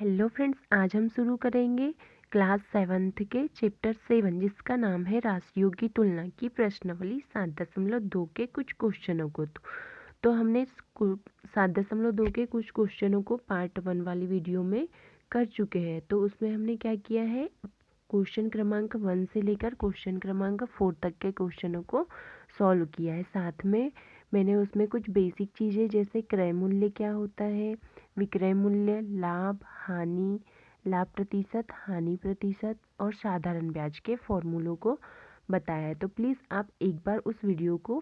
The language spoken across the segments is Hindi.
हेलो फ्रेंड्स, आज हम शुरू करेंगे क्लास 7th के चैप्टर 7 जिसका नाम है राशियों की तुलना की प्रश्नावली 7.2 के कुछ क्वेश्चनों को। तो हमने 7.2 के कुछ क्वेश्चनों को पार्ट 1 वाली वीडियो में कर चुके हैं। तो उसमें हमने क्या किया है, क्वेश्चन क्रमांक 1 से लेकर क्वेश्चन क्रमांक 4 तक के क्वेश्चनों को सॉल्व किया है। साथ में मैंने उसमें कुछ बेसिक चीज़ें जैसे क्रय मूल्य क्या होता है, विक्रय मूल्य, लाभ, हानि, लाभ प्रतिशत, हानि प्रतिशत और साधारण ब्याज के फॉर्मूलों को बताया है। तो प्लीज़ आप एक बार उस वीडियो को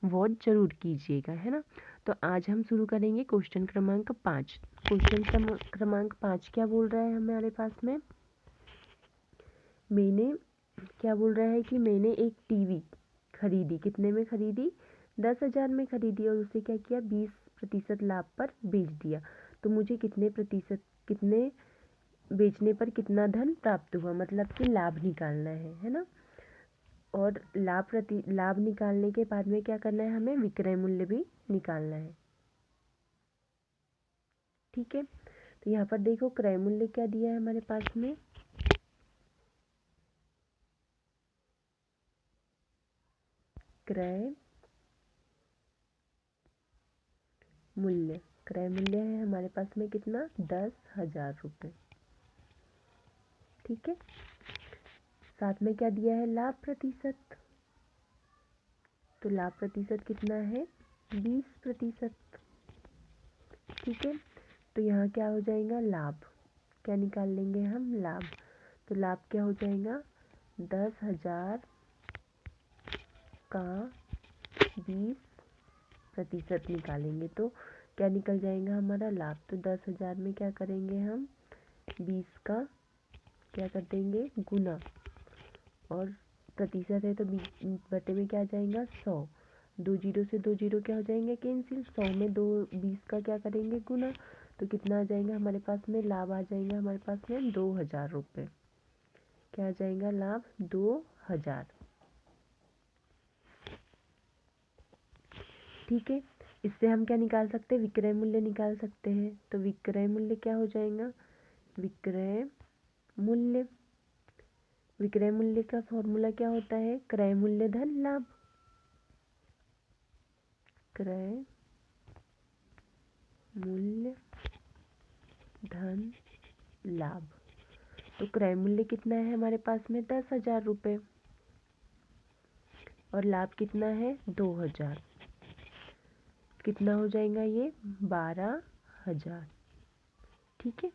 वॉच जरूर कीजिएगा, है ना। तो आज हम शुरू करेंगे क्वेश्चन क्रमांक 5। क्वेश्चन क्रमांक 5 क्या बोल रहा है हमारे पास में, मैंने क्या बोल रहा है कि मैंने एक टीवी खरीदी। कितने में खरीदी? 10,000 में खरीदी और उसे क्या किया, 20% लाभ पर बेच दिया। तो मुझे कितने बेचने पर कितना धन प्राप्त हुआ, मतलब कि लाभ निकालना है ना। और लाभ निकालने के बाद में क्या करना है, हमें विक्रय मूल्य भी निकालना है। ठीक है, तो यहाँ पर देखो क्रय मूल्य क्या दिया है हमारे पास में, क्रय मूल्य है हमारे पास में कितना, 10,000 रुपये। ठीक है, साथ में क्या दिया है, लाभ प्रतिशत। तो लाभ प्रतिशत कितना है, 20%। ठीक है, तो यहाँ क्या हो जाएगा, लाभ क्या निकाल लेंगे हम, लाभ। तो लाभ क्या हो जाएगा, 10,000 का 20% निकालेंगे तो क्या निकल जाएगा हमारा लाभ। तो 10,000 में क्या करेंगे हम, 20 का क्या कर देंगे, गुना, और प्रतिशत है तो 20 बटे में क्या आ जाएगा, 100। 2 जीरो से 2 जीरो क्या हो जाएंगे, कैंसिल। 100 में 20 का क्या करेंगे, गुना। तो कितना आ जाएगा हमारे पास में, लाभ आ जाएगा हमारे पास में 2,000 रुपये। क्या आ जाएगा लाभ, 2,000। ठीक है, इससे हम क्या निकाल सकते हैं, विक्रय मूल्य निकाल सकते हैं। तो विक्रय मूल्य क्या हो जाएगा, विक्रय मूल्य का फॉर्मूला क्या होता है, क्रय मूल्य धन लाभ। क्रय मूल्य धन लाभ। तो क्रय मूल्य कितना है हमारे पास में, 10,000 रुपये, और लाभ कितना है, 2,000। कितना हो जाएगा ये, 12,000। ठीक है,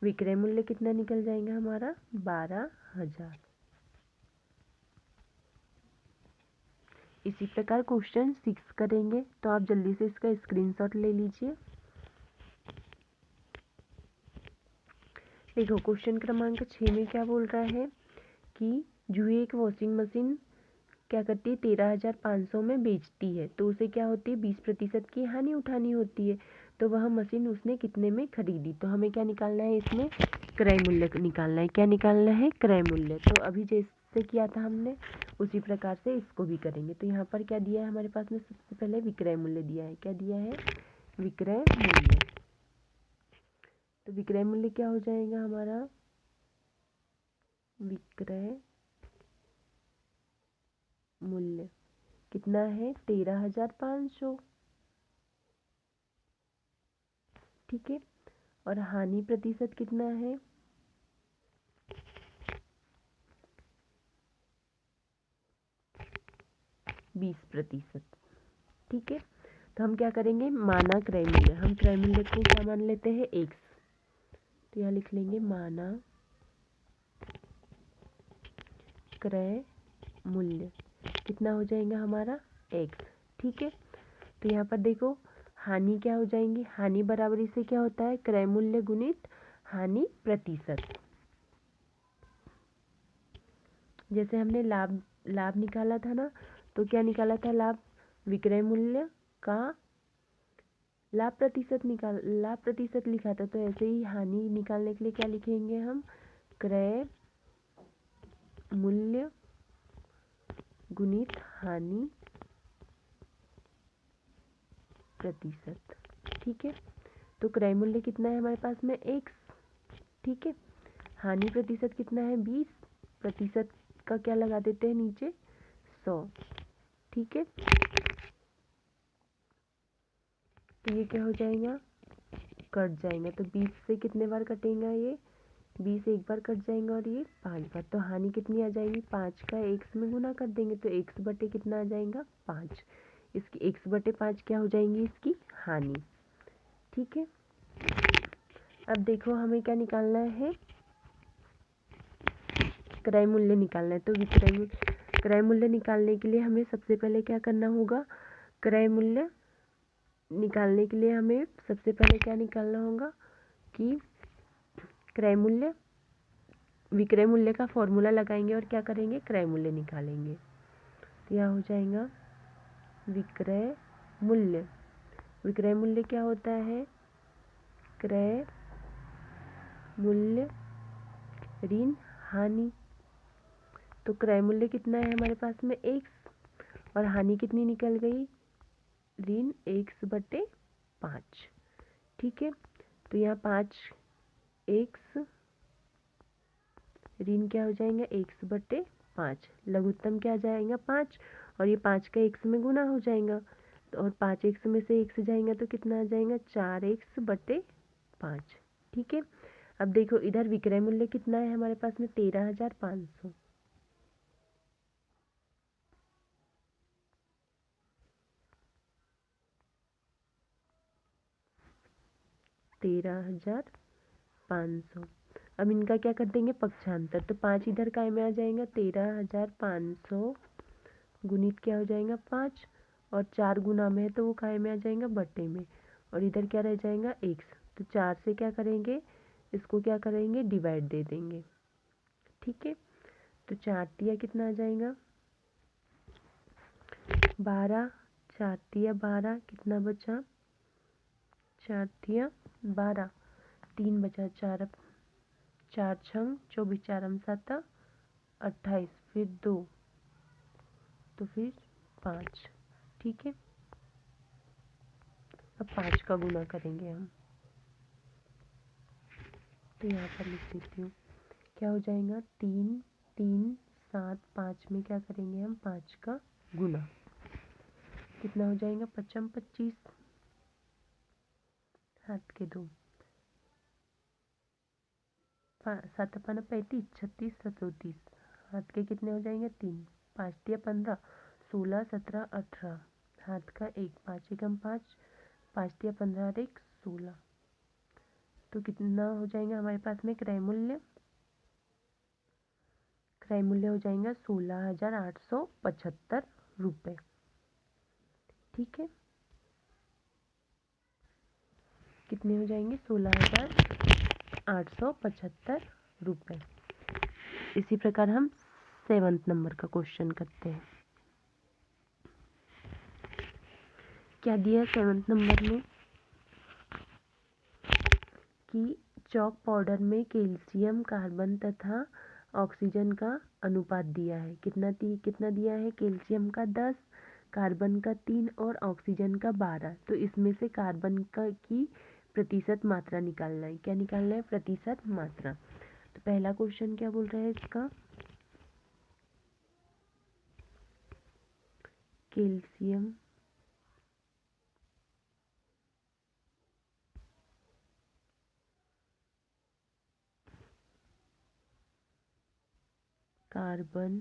विक्रय मूल्य कितना निकल जाएगा हमारा, 12,000। इसी प्रकार क्वेश्चन 6 करेंगे, तो आप जल्दी से इसका स्क्रीनशॉट ले लीजिए। देखो क्वेश्चन क्रमांक 6 में क्या बोल रहा है कि जूही एक वॉशिंग मशीन क्या करती है, 13,500 में बेचती है। तो उसे क्या होती है, 20% की हानि उठानी होती है। तो वह मशीन उसने कितने में खरीदी। तो हमें क्या निकालना है, इसमें क्रय मूल्य निकालना है। क्या निकालना है, क्रय मूल्य। तो अभी जैसे किया था हमने उसी प्रकार से इसको भी करेंगे। तो यहाँ पर क्या दिया है हमारे पास में, सबसे पहले विक्रय मूल्य दिया है। क्या दिया है, विक्रय मूल्य। तो विक्रय मूल्य क्या हो जाएगा हमारा, विक्रय मूल्य कितना है, 13,500। ठीक है, और हानि प्रतिशत कितना है, 20%। ठीक है, तो हम क्या करेंगे, माना क्रय मूल्य। हम क्रय मूल्य को क्या मान लेते हैं, x। तो यहाँ लिख लेंगे माना क्रय मूल्य कितना हो जाएगा हमारा, x। ठीक है, तो यहाँ पर देखो हानि क्या हो जाएंगी, हानि बराबरी से क्या होता है, क्रय मूल्य गुणित हानि प्रतिशत। जैसे हमने लाभ निकाला था ना, तो क्या निकाला था, लाभ विक्रय मूल्य का लाभ प्रतिशत लिखा था। तो ऐसे ही हानि निकालने के लिए क्या लिखेंगे हम, क्रय मूल्य गुणित हानि प्रतिशत। ठीक है, तो क्रय मूल्य कितना है हमारे पास में, x। ठीक है। हानि प्रतिशत कितना है 20, प्रतिशत का क्या लगा देते हैं नीचे 100, ठीक है। तो ये क्या हो जाएगा, कट जाएगा। तो 20 से कितने बार कटेगा, ये 20 एक बार कट जाएगा और ये 5 बार। तो हानि कितनी आ जाएगी, 5 का x में गुना कर देंगे तो x बटे कितना आ जाएगा 5। इसकी x बटे 5 क्या हो जाएंगी, इसकी हानि, ठीक है। अब देखो हमें क्या निकालना है, क्रय मूल्य निकालना है। तो क्रय मूल्य निकालने के लिए हमें सबसे पहले क्या करना होगा, क्रय मूल्य निकालने के लिए हमें सबसे पहले क्या निकालना होगा कि क्रय मूल्य विक्रय मूल्य का फॉर्मूला लगाएंगे और क्या करेंगे, क्रय मूल्य निकालेंगे। तो यह हो जाएगा विक्रय मूल्य। विक्रय मूल्य क्या होता है, क्रय मूल्य ऋण हानि। तो क्रय मूल्य कितना है हमारे पास में x, और हानि कितनी निकल गई, ऋण x बटे 5, ठीक है। तो यहाँ 5x ऋण क्या हो जाएगा x बटे 5, लघुत्तम क्या आ जाएगा 5, और ये 5 का x में गुना हो जाएगा। तो और 5x में से x जाएगा तो कितना आ जाएगा 4x बटे 5, ठीक है। अब देखो इधर विक्रय मूल्य कितना है हमारे पास में 13,500, 13,500। अब इनका क्या कर देंगे पक्षांतर, तो 5 इधर काय में आ जाएगा 13,500 गुणित क्या हो जाएगा 5, और 4 गुना में है तो वो काय में आ जाएगा बटे में, और इधर क्या रह जाएगा x। तो 4 से क्या करेंगे, इसको क्या करेंगे डिवाइड दे देंगे, ठीक है। तो 4 तिया कितना आ जाएगा 12, 4 तिया 12, कितना बचा 4 तिया 12, 3 बचा, 4 4 छंग 24, 4 7 28, फिर 2, तो फिर 5, ठीक है। अब 5 का गुना करेंगे हम, तो यहाँ पर लिख देती हूँ क्या हो जाएगा 3 3 7 5 में क्या करेंगे हम 5 का गुना, कितना हो जाएगा 5 25, हाथ के 2, 7 35, 36 37, हाथ के कितने हो जाएंगे 3, 5 तिया 15, 16 17 18, हाथ का 1, 5 एकम 5, 5 तिया 15 और 1 16। तो कितना हो जाएगा हमारे पास में क्रय मूल्य, क्रय मूल्य हो जाएगा 16,875 रुपये, ठीक है। कितने हो जाएंगे 16,875 रुपये। इसी प्रकार हम 7th नंबर का क्वेश्चन करते हैं। क्या दिया 7th नंबर में कि चॉक पाउडर में कैल्शियम, कार्बन तथा ऑक्सीजन का अनुपात दिया है। कितना दिया है, कैल्शियम का 10, कार्बन का 3 और ऑक्सीजन का 12। तो इसमें से कार्बन का की प्रतिशत मात्रा निकालना है। क्या निकालना है, प्रतिशत मात्रा। तो पहला क्वेश्चन क्या बोल रहा है इसका, कैल्शियम कार्बन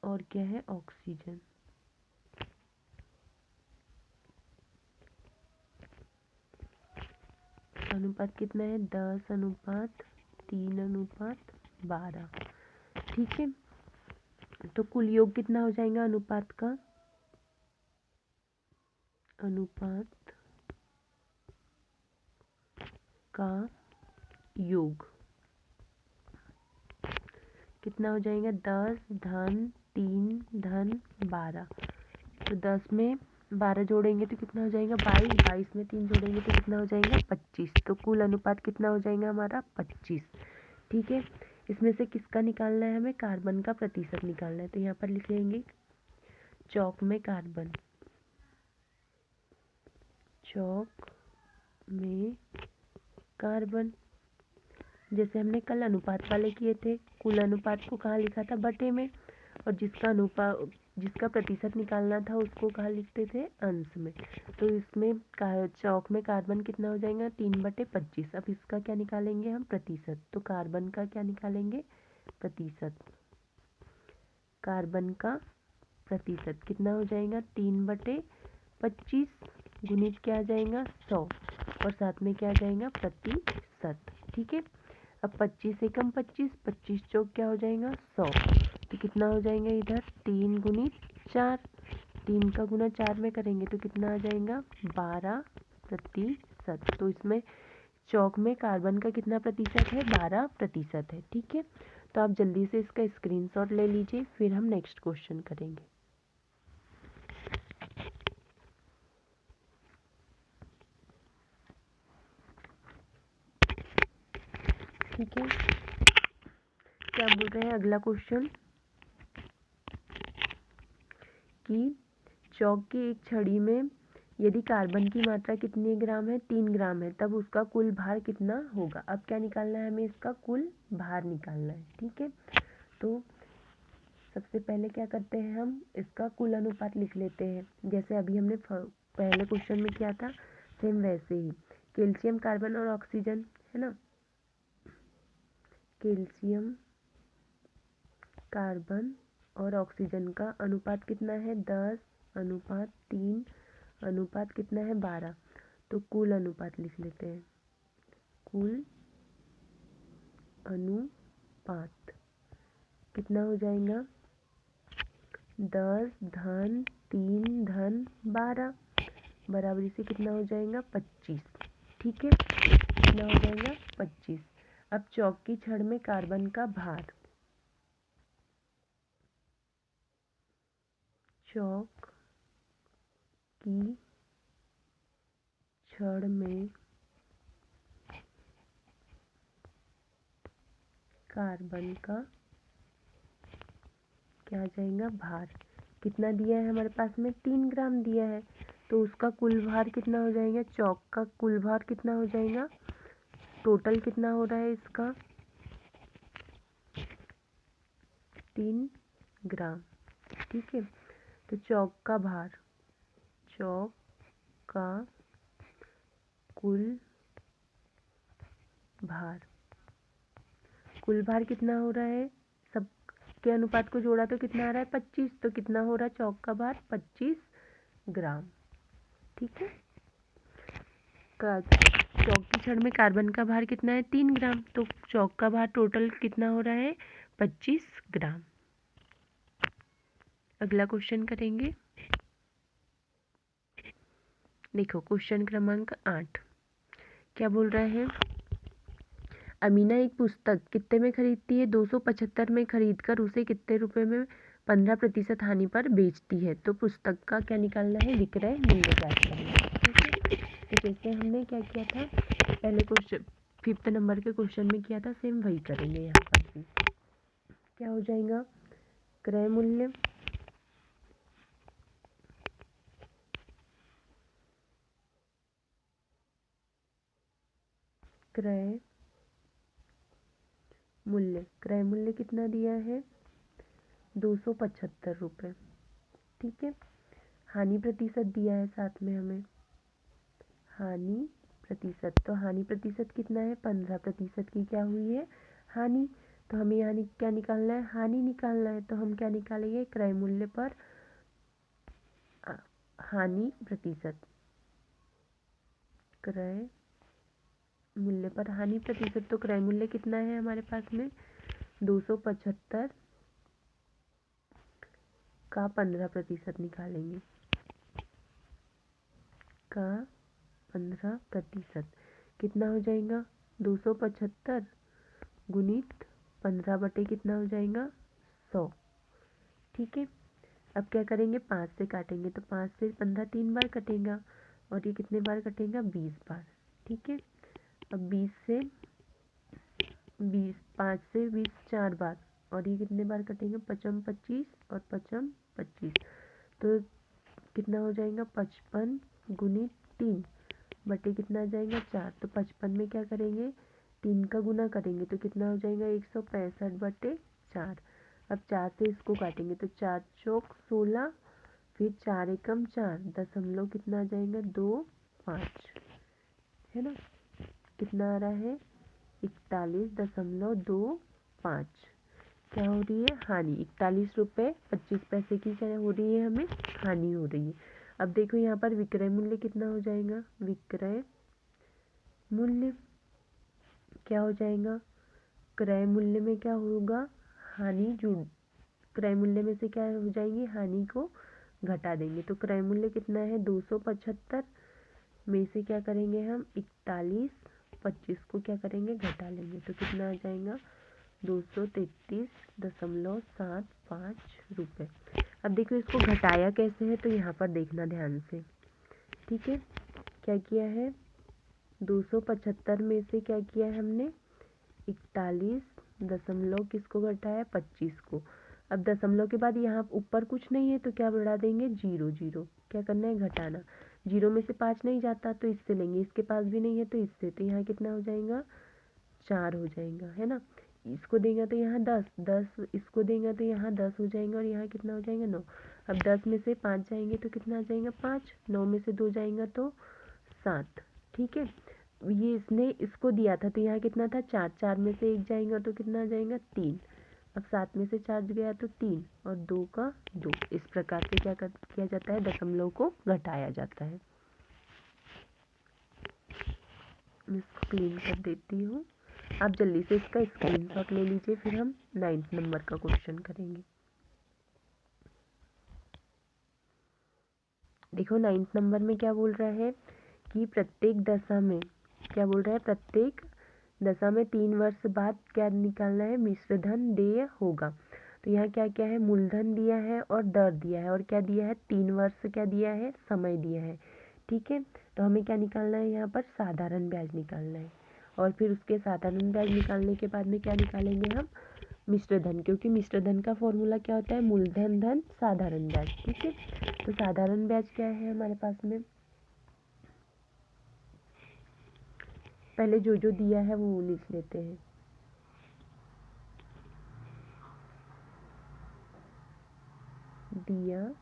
और क्या है ऑक्सीजन, अनुपात कितना है 10:3:12, ठीक है। तो कुल योग कितना हो जाएगा अनुपात का, अनुपात का योग कितना हो जाएगा 10:3:12। तो 10 में 12 जोड़ेंगे तो कितना हो जाएगा 22, 22 में 3 जोड़ेंगे तो कितना हो जाएगा 25। तो कुल अनुपात कितना हो जाएगा हमारा 25, ठीक है। इसमें से किसका निकालना है, हमें कार्बन का प्रतिशत निकालना है। तो यहाँ पर लिख लेंगे चौक में कार्बन, चौक में कार्बन। जैसे हमने कल अनुपात वाले किए थे, कुल अनुपात को कहाँ लिखा था, बटे में, और जिसका प्रतिशत निकालना था उसको कहाँ लिखते थे, अंश में। तो इसमें चौक में कार्बन कितना हो जाएगा, 3/25। अब इसका क्या निकालेंगे हम, प्रतिशत। तो कार्बन का क्या निकालेंगे, प्रतिशत। कार्बन का प्रतिशत कितना हो जाएगा, 3/25 गुणित क्या आ जाएगा, 100, और साथ में क्या आ जाएगा, प्रतिशत। ठीक है। अब 25 एकम 25, 25 चौक क्या हो जाएगा, 100। तो कितना हो जाएगा इधर, 3 गुणित 4, 3 का गुना 4 में करेंगे तो कितना आ जाएगा, 12%। तो इसमें चौक में कार्बन का कितना प्रतिशत है, 12% है। ठीक है। तो आप जल्दी से इसका स्क्रीनशॉट ले लीजिए, फिर हम नेक्स्ट क्वेश्चन करेंगे। ठीक है। क्या बोल रहे हैं अगला क्वेश्चन, कि चौक की एक छड़ी में यदि कार्बन की मात्रा कितने ग्राम है, 3 ग्राम है, तब उसका कुल भार कितना होगा। अब क्या निकालना है हमें, इसका कुल भार निकालना है। ठीक है। तो सबसे पहले क्या करते हैं, हम इसका कुल अनुपात लिख लेते हैं, जैसे अभी हमने पहले क्वेश्चन में किया था, सेम वैसे ही। कैल्शियम, कार्बन और ऑक्सीजन है ना, कैल्शियम, कार्बन और ऑक्सीजन का अनुपात कितना है, 10:3 अनुपात कितना है, 12। तो कुल अनुपात लिख लेते हैं, कुल अनुपात कितना हो जाएगा, 10:3:12 बराबरी से कितना हो जाएगा, 25। ठीक है। कितना हो जाएगा, 25। अब चौक की छड़ में कार्बन का भार, चौक की छड़ में कार्बन का क्या आ जाएगा, भार कितना दिया है हमारे पास में, 3 ग्राम दिया है। तो उसका कुल भार कितना हो जाएगा, चौक का कुल भार कितना हो जाएगा, टोटल कितना हो रहा है इसका, 3 ग्राम। ठीक है। तो चौक का भार, चौक का कुल भार, कुल भार कितना हो रहा है, सब के अनुपात को जोड़ा तो कितना आ रहा है, 25। तो कितना हो रहा है चौक का भार, 25 ग्राम। ठीक है। चौक की छड़ में कार्बन का भार कितना है, 3 ग्राम। तो चौक का भार टोटल कितना हो रहा है, 25 ग्राम। अगला क्वेश्चन करेंगे। देखो क्वेश्चन क्रमांक 8 क्या बोल रहा है, अमीना एक पुस्तक कितने में खरीदती है, 275 में खरीद कर उसे कितने रुपए में 15% हानि पर बेचती है। तो पुस्तक का क्या निकालना है, विक्रय मूल्य ज्ञात करना है। ठीक है। तो जैसे हमने क्या किया था पहले क्वेश्चन 5th नंबर के क्वेश्चन में किया था, सेम वही करेंगे यहाँ पर भी। क्या हो जाएगा, क्रय मूल्य, क्रय मूल्य, क्रय मूल्य कितना दिया है, 275 रुपये। ठीक है। हानि प्रतिशत दिया है साथ में हमें, हानि प्रतिशत। तो हानि प्रतिशत कितना है, 15% की क्या हुई है, हानि। तो हमें यहाँ क्या निकालना है, हानि निकालना है। तो हम क्या निकालेंगे, क्रय मूल्य पर हानि प्रतिशत, क्रय मूल्य पर हानि प्रतिशत। तो क्रय मूल्य कितना है हमारे पास में, 275 का 15% निकालेंगे, का 15% कितना हो जाएगा, 275 गुणित 15 बटे कितना हो जाएगा, 100। ठीक है। अब क्या करेंगे, 5 से काटेंगे तो 5 से 15 3 बार कटेगा, और ये कितने बार कटेगा, 20 बार। ठीक है। अब 5 से 20 4 बार, और ये कितने बार कटेंगे, 55 25 और 55 25। तो कितना हो जाएगा, 55 गुणित 3 बटे कितना आ जाएगा 4। तो 55 में क्या करेंगे 3 का गुना करेंगे तो कितना हो जाएगा 165/4। अब 4 से इसको काटेंगे तो 4 चौक 16, फिर 4 एकम 4, दशमलव कितना आ जाएगा 2 5, है ना। कितना आ रहा है 41.25। क्या हो रही है हानि, 41 रुपये 25 पैसे की क्या हो रही है हमें हानि हो रही है। अब देखो यहाँ पर विक्रय मूल्य कितना हो जाएगा, विक्रय मूल्य क्या हो जाएगा, क्रय मूल्य में क्या होगा हानि जुड़, क्रय मूल्य में से क्या हो जाएगी हानि को घटा देंगे। तो क्रय मूल्य कितना है 275 में से क्या करेंगे हम 41.25 को क्या करेंगे घटा लेंगे तो कितना आ जाएगा 233.75 रुपये। अब देखो इसको घटाया कैसे है तो यहाँ पर देखना ध्यान से, ठीक है। क्या किया है 275 में से क्या किया है हमने 41 दशमलव किसको घटाया 25 को। अब दशमलव के बाद यहाँ ऊपर कुछ नहीं है तो क्या बढ़ा देंगे 0 0, क्या करना है घटाना। 0 में से 5 नहीं जाता तो इससे लेंगे, इसके पास भी नहीं है तो इससे, तो यहाँ कितना हो जाएगा 4 हो जाएगा, है ना। इसको देंगे तो यहाँ 10 10, इसको देंगे तो यहाँ 10 हो जाएंगे और यहाँ कितना हो जाएगा 9। अब 10 में से 5 जाएंगे तो कितना आ जाएगा 5, 9 में से 2 जाएगा तो 7, ठीक है। ये इसने इसको दिया था तो यहाँ कितना था 4, 4 में से 1 जाएगा तो कितना आ जाएगा 3। अब 7 में से 4 गया तो 3 और 2 का 2। इस प्रकार से क्या किया जाता है दशमलव को घटाया जाता है। मैं इसको क्लीन कर देती हूँ, आप जल्दी से इसका स्क्रीनशॉट ले लीजिए, फिर हम 9th नंबर का क्वेश्चन करेंगे। देखो 9th नंबर में क्या बोल रहा है कि प्रत्येक दशा में क्या बोल रहा है, प्रत्येक दशा में 3 वर्ष बाद क्या निकालना है मिश्रधन देय होगा। तो यहाँ क्या क्या है मूलधन दिया है और दर दिया है और क्या दिया है 3 वर्ष क्या दिया है समय दिया है, ठीक है। तो हमें क्या निकालना है यहाँ पर साधारण ब्याज निकालना है और फिर उसके साधारण ब्याज निकालने के बाद में क्या निकालेंगे हम मिश्रधन, क्योंकि मिश्रधन का फॉर्मूला क्या होता है मूलधन धन साधारण ब्याज, ठीक है। तो साधारण ब्याज क्या है हमारे पास में, पहले जो जो दिया है वो लिख लेते हैं। दिया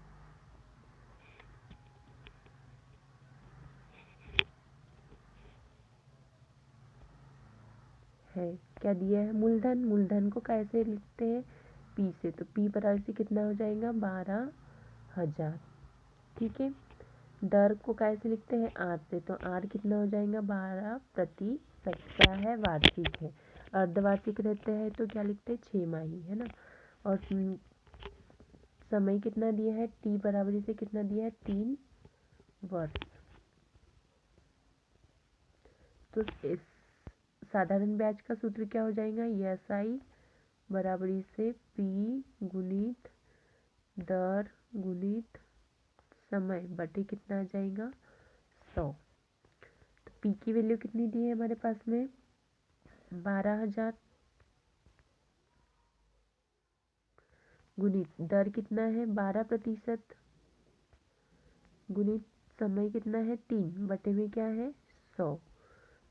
है, क्या दिया है मूलधन, मूलधन को कैसे लिखते हैं पी से, तो पी बराबर से कितना हो जाएगा 12,000, ठीक है। दर को कैसे लिखते हैं आर से, तो आर कितना हो जाएगा 12%, क्या है वार्षिक है। अर्धवार्षिक रहते हैं तो क्या लिखते हैं 6 माही, है ना। और समय कितना दिया है टी बराबरी से कितना दिया है 3 वर्ष। तो इस साधारण ब्याज का सूत्र क्या हो जाएगा एस आई बराबरी से पी गुणित दर गुणित समय बटे कितना आ जाएगा 100। तो पी की वैल्यू कितनी दी है हमारे पास में 12,000 गुणित दर कितना है 12% गुणित समय कितना है 3 बटे में क्या है 100।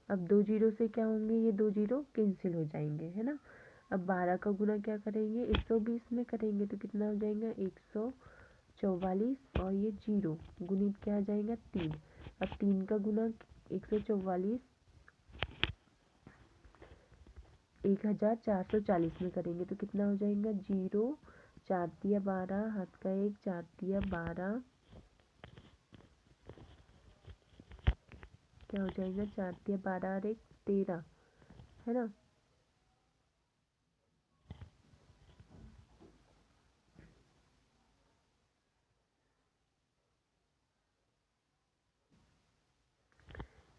अब 2 जीरो से क्या होंगे ये 2 जीरो कैंसिल हो जाएंगे, है ना। अब 12 का गुना क्या करेंगे 120 में करेंगे तो कितना हो जाएगा 144 और ये जीरो गुणित क्या आ जाएगा 3। अब 3 का गुना 144 1440 में करेंगे तो कितना हो जाएगा 0 4 तिया 12 हाथ का 1 4 तिया 12 क्या हो जाएगा 4 तिया 12 और 1 13, है ना।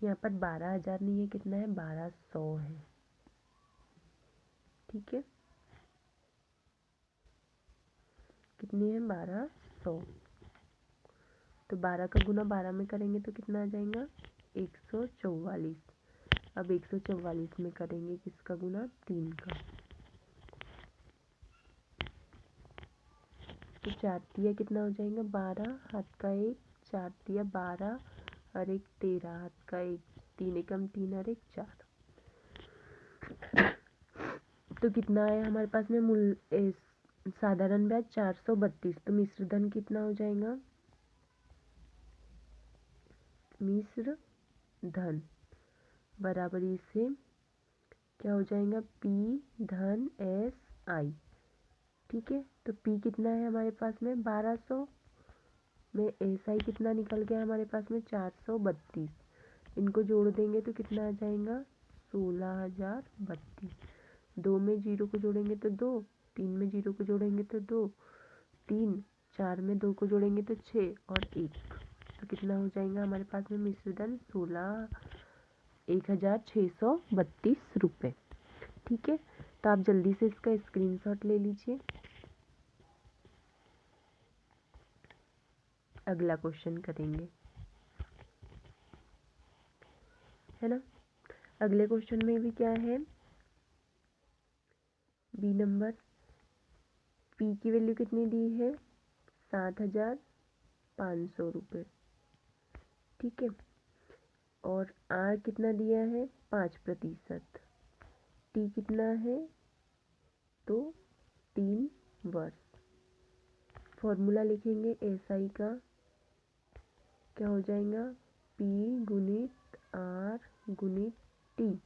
यहाँ पर 12,000 नहीं है, कितना है 1200 है, ठीक है। कितनी है 1200। तो 12 का गुना 12 में करेंगे तो कितना आ जाएगा 144। अब 144 में करेंगे किसका गुना 3 का, तो 4 तिया कितना हो जाएगा 12 हाथ का 1 4 तिया 12 और एक 13, हाथ का 1, 3 एकम 3 और 1 4। तो कितना है हमारे पास में साधारण ब्याज 432। तो मिश्र धन कितना हो जाएगा? मिश्र धन बराबरी से क्या हो जाएगा? पी धन एस आई। ठीक है, तो पी कितना है हमारे पास में? 1200 में एस आई कितना निकल गया हमारे पास में? 432। इनको जोड़ देंगे तो कितना आ जाएगा? 16,032। 2 में 0 को जोड़ेंगे तो 2, 3 में 0 को जोड़ेंगे तो 2, 3, 4 में 2 को जोड़ेंगे तो 6 और 1। तो कितना हो जाएगा हमारे पास में मिश्र धन? 1,632 रुपये। ठीक है, तो आप जल्दी से इसका स्क्रीनशॉट ले लीजिए। अगला क्वेश्चन करेंगे, है ना। अगले क्वेश्चन में भी क्या है? बी नंबर, पी की वैल्यू कितनी दी है? 7,500 रुपये। ठीक है, और आर कितना दिया है? 5%। टी कितना है? तो 3 वर्ष। फॉर्मूला लिखेंगे एस आई का, क्या हो जाएगा? पी गुणित आर गुणित टी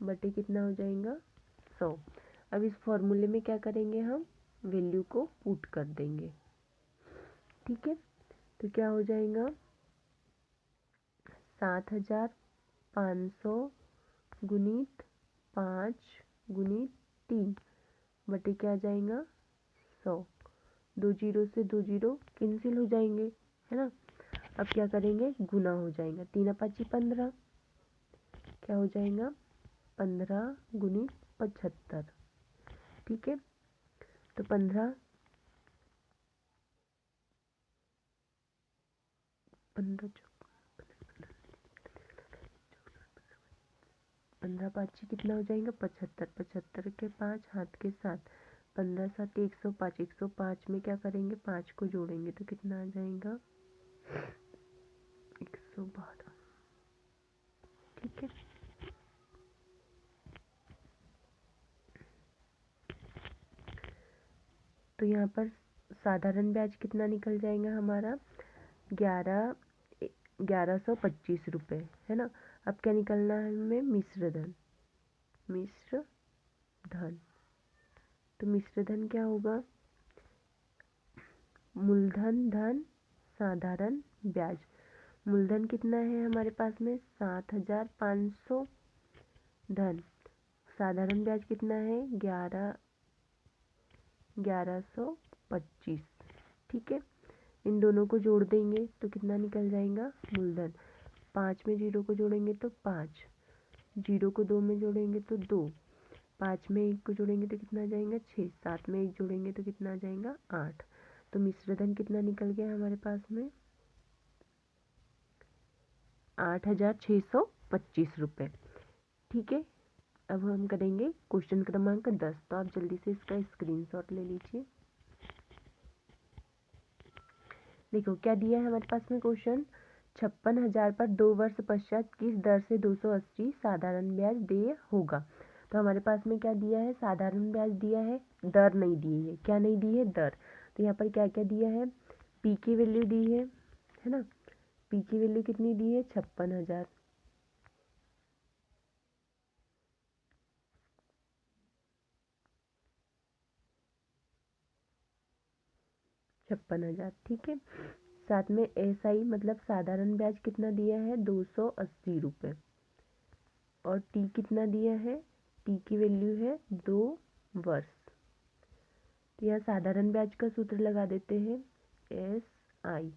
बटे कितना हो जाएगा? 100। अब इस फॉर्मूले में क्या करेंगे? हम वैल्यू को पुट कर देंगे। ठीक है, तो क्या हो जाएगा? 7,500 गुणित 5 गुणित 3 बटे क्या आ जाएगा? 100। 2 जीरो से 2 जीरो कैंसिल हो जाएंगे, है ना। अब क्या करेंगे? गुना हो जाएगा। 3 5 15, क्या हो जाएगा? 15 गुणित 75। ठीक है, तो 15 5 कितना हो जाएगा? 75। 75 के 5, हाथ के 7, 15 7 105। 105 में क्या करेंगे? 5 को जोड़ेंगे तो कितना आ जाएगा? 112। ठीक है, तो यहाँ पर साधारण ब्याज कितना निकल जाएगा हमारा? 11,125 रुपये, है ना। अब क्या निकलना है हमें? मिश्र धन। मिश्र धन, तो मिश्र धन क्या होगा? मूलधन धन साधारण ब्याज। मूलधन कितना है हमारे पास में? 7,500। धन साधारण ब्याज कितना है? 11,125। ठीक है, इन दोनों को जोड़ देंगे तो कितना निकल जाएगा? मूलधन। 5 में 0 को जोड़ेंगे तो 5, 0 को 2 में जोड़ेंगे तो 2, 5 में 1 को जोड़ेंगे तो कितना आ जाएगा? 6, 7 में 1 जोड़ेंगे तो कितना आ जाएगा? 8। तो मिश्र धन कितना निकल गया हमारे पास में? 8,625 रुपये। ठीक है, अब हम करेंगे क्वेश्चन क्रमांक 10। तो आप जल्दी से इसका स्क्रीनशॉट ले लीजिए। देखो क्या दिया है हमारे पास में क्वेश्चन। 56,000 पर 2 वर्ष पश्चात किस दर से 280 साधारण ब्याज देय होगा। तो हमारे पास में क्या दिया है? साधारण ब्याज दिया है, दर नहीं दी है। क्या नहीं दी है? दर। तो यहाँ पर क्या क्या दिया है? पी की वैल्यू दी है ना। पी की वैल्यू कितनी दी है? 56,000। 56,000। ठीक है, साथ में एस आई मतलब साधारण ब्याज कितना दिया है? 280 रुपये। और टी कितना दिया है? टी की वैल्यू है 2 वर्ष। तो यहाँ साधारण ब्याज का सूत्र लगा देते हैं। एस आई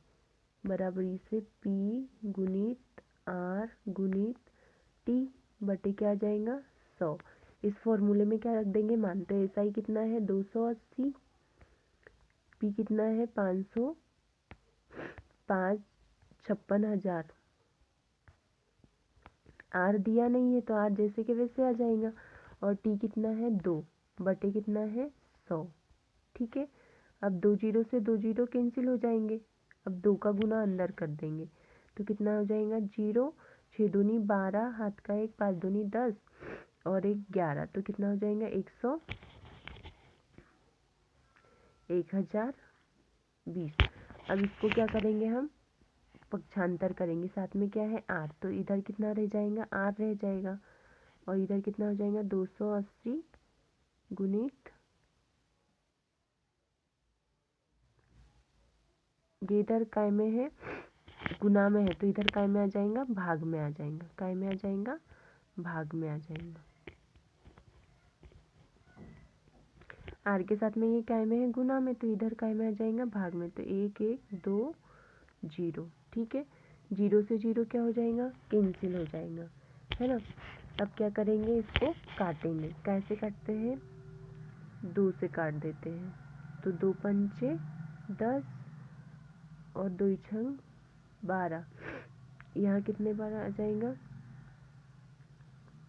बराबरी से पी गुणित आर गुणित टी बटे क्या आ जाएगा? 100। इस फॉर्मूले में क्या रख देंगे? मानते हैं एस आई कितना है? 280, पी कितना है? 500, 5 56,000। आर दिया नहीं है तो आर जैसे के वैसे आ जाएगा। और टी कितना है? 2 बटे कितना है? 100। ठीक है, अब 2 जीरो से 2 जीरो कैंसिल हो जाएंगे। अब 2 का गुना अंदर कर देंगे तो कितना हो जाएगा 0, 6 दूनी 12, हाथ का 1, 5 दूनी 10 और 1 11, तो कितना हो जाएगा 1020। अब इसको क्या करेंगे हम, पक्षांतर करेंगे, साथ में क्या है r, तो इधर कितना रह जाएगा r रह जाएगा और इधर कितना हो जाएगा 280 गुणित, ये इधर काय में है गुना में है तो इधर काय में आ जाएगा भाग में आ जाएगा, काय में आ जाएगा भाग में आ जाएगा। आर के साथ में ये काय में है गुना में तो इधर काय में आ जाएगा भाग में, तो 1 1 2 0। ठीक है, 0 से 0 क्या हो जाएगा कैंसिल हो जाएगा, है ना। अब क्या करेंगे, इसको काटेंगे। कैसे काटते हैं, 2 से काट देते हैं, तो 2 पंचे 10 और 2 छंग 12, यहाँ कितने बार आ जाएगा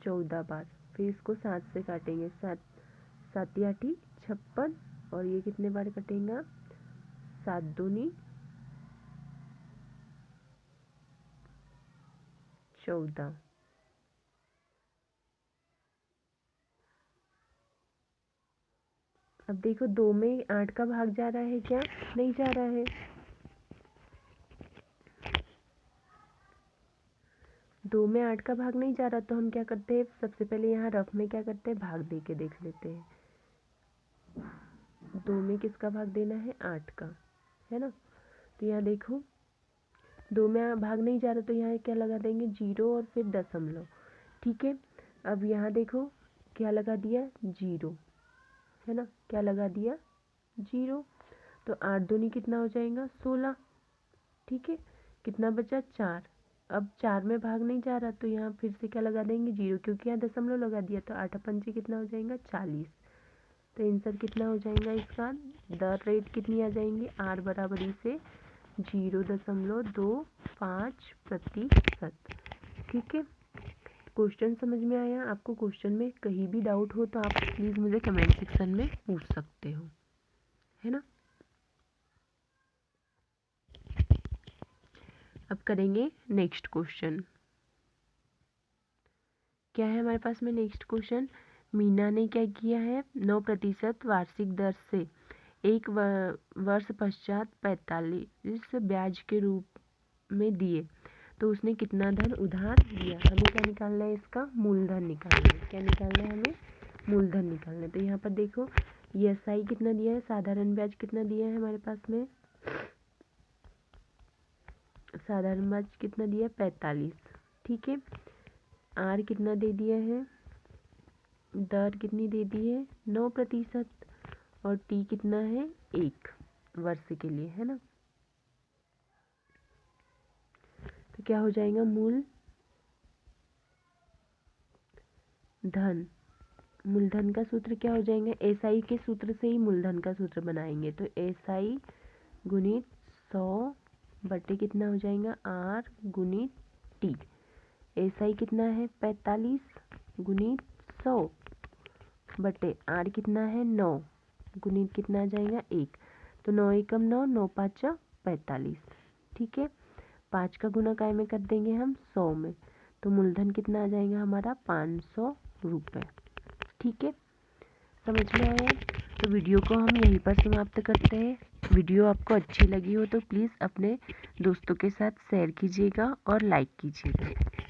14 बार। फिर इसको 7 से काटेंगे, 7 7 8 56 और ये कितने बार कटेगा 7 दूनी 14। अब देखो 2 में 8 का भाग जा रहा है क्या, नहीं जा रहा है। 2 में 8 का भाग नहीं जा रहा, तो हम क्या करते हैं, सबसे पहले यहाँ रफ में क्या करते हैं, भाग दे के देख लेते हैं। 2 में किसका भाग देना है 8 का, है ना। तो यहाँ देखो 2 में भाग नहीं जा रहा, तो यहाँ क्या लगा देंगे 0 और फिर दशमलव। ठीक है, अब यहाँ देखो क्या लगा दिया 0, है ना, क्या लगा दिया 0, तो 8 दूनी कितना हो जाएगा 16। ठीक है, कितना बचा 4। अब 4 में भाग नहीं जा रहा, तो यहाँ फिर से क्या लगा देंगे 0, क्योंकि यहाँ दशमलव लगा दिया, तो 8 पंचे कितना हो जाएगा 40। तो आंसर कितना हो जाएगा इसका, द रेट कितनी आ जाएंगी, r बराबर से 0.25%। ठीक है, क्वेश्चन समझ में आया आपको। क्वेश्चन में कहीं भी डाउट हो तो आप प्लीज़ मुझे कमेंट सेक्शन में पूछ सकते हो, है ना। अब करेंगे नेक्स्ट क्वेश्चन। क्या है हमारे पास में नेक्स्ट क्वेश्चन, मीना ने क्या किया है 9% वार्षिक दर से एक वर्ष पश्चात 45 ब्याज के रूप में दिए, तो उसने कितना धन उधार दिया। हमें क्या निकालना है, इसका मूलधन निकालना है। क्या निकालना है हमें, मूलधन निकालना है। तो यहाँ पर देखो ये एसआई कितना दिया है, साधारण ब्याज कितना दिया है हमारे पास में, साधारण ब्याज कितना दिया है 45। ठीक है, आर कितना दे दिया है, दर कितनी दे दी है 9% और टी कितना है 1 वर्ष के लिए, है ना। तो क्या हो जाएगा, मूल धन, मूलधन का सूत्र क्या हो जाएगा, एसआई के सूत्र से ही मूलधन का सूत्र बनाएंगे, तो एसआई गुणित 100 बटे कितना हो जाएगा आर गुणित टी। एसआई कितना है 45 गुणित 100 बटे आर कितना है 9 गुणित कितना आ जाएगा 1, तो 9 एकम 9, 9 पाँचा 45। ठीक है, 5 का गुना काय में कर देंगे हम 100 में, तो मूलधन कितना आ जाएगा हमारा 500 रुपये। ठीक है, समझ में आया। तो वीडियो को हम यहीं पर समाप्त करते हैं। वीडियो आपको अच्छी लगी हो तो प्लीज़ अपने दोस्तों के साथ शेयर कीजिएगा और लाइक कीजिएगा।